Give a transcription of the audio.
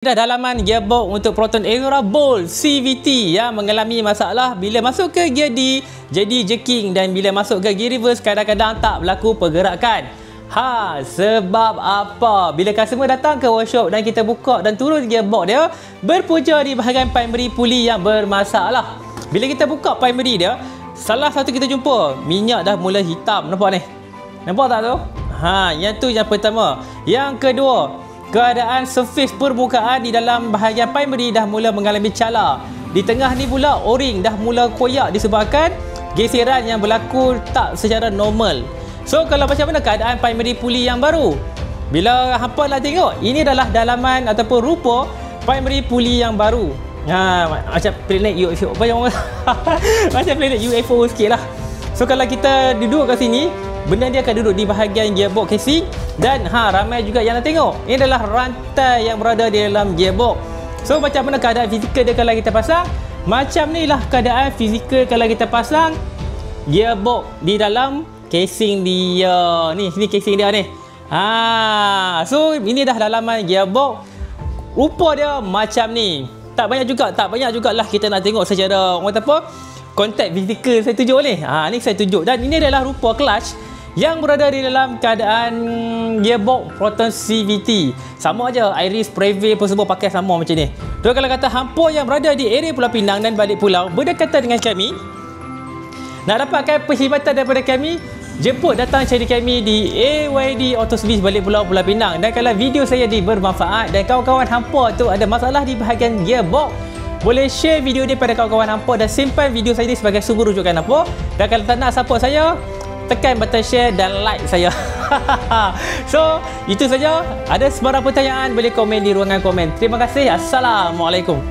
Dah dalaman gearbox untuk Proton Aurora Bolt CVT yang mengalami masalah bila masuk ke gear D jadi jerking, dan bila masuk ke gear reverse kadang-kadang tak berlaku pergerakan. Sebab apa? Bila customer datang ke workshop dan kita buka dan turun gearbox dia, berpunca di bahagian primary puli yang bermasalah. Bila kita buka primary dia, salah satu kita jumpa minyak dah mula hitam. Nampak ni? Nampak tak tu? Yang tu yang pertama. Yang kedua, keadaan surface permukaan di dalam bahagian primary dah mula mengalami cala. Di tengah ni pula o-ring dah mula koyak disebabkan geseran yang berlaku tak secara normal. So kalau macam mana keadaan primary puli yang baru? Bila hampa lah tengok, ini adalah dalaman ataupun rupa primary puli yang baru. Macam planet UFO. Macam planet UFO sikit lah. So kalau kita duduk kat sini, benda dia akan duduk di bahagian gearbox casing. Dan ramai juga yang nak tengok, ini adalah rantai yang berada di dalam gearbox. So macam mana keadaan fizikal dia kalau kita pasang? Macam ni lah keadaan fizikal kalau kita pasang gearbox di dalam casing dia. Ni, sini casing dia ni. So ini dah dalaman gearbox. Rupa dia macam ni. Tak banyak jugalah kita nak tengok secara orang kata apa, kontak fizikal saya tunjuk ni. Ni saya tunjuk, dan ini adalah rupa clutch yang berada di dalam keadaan gearbox Proton CVT. Sama aja, Iris, Prevay pun semua pakai sama macam ni. So kalau kata hampa yang berada di area Pulau Pinang dan balik pulau berdekatan dengan kami, nak dapatkan perkhidmatan daripada kami, jemput datang cari kami di AYD Auto Service balik pulau Pulau Pinang. Dan kalau video saya bermanfaat dan kawan-kawan hampa tu ada masalah di bahagian gearbox, boleh share video ni pada kawan-kawan hampa dan simpan video saya ni sebagai sumber rujukan hampa. Dan kalau tak nak support saya, tekan button share dan like saya. So, itu saja. Ada sebarang pertanyaan boleh komen di ruangan komen. Terima kasih. Assalamualaikum.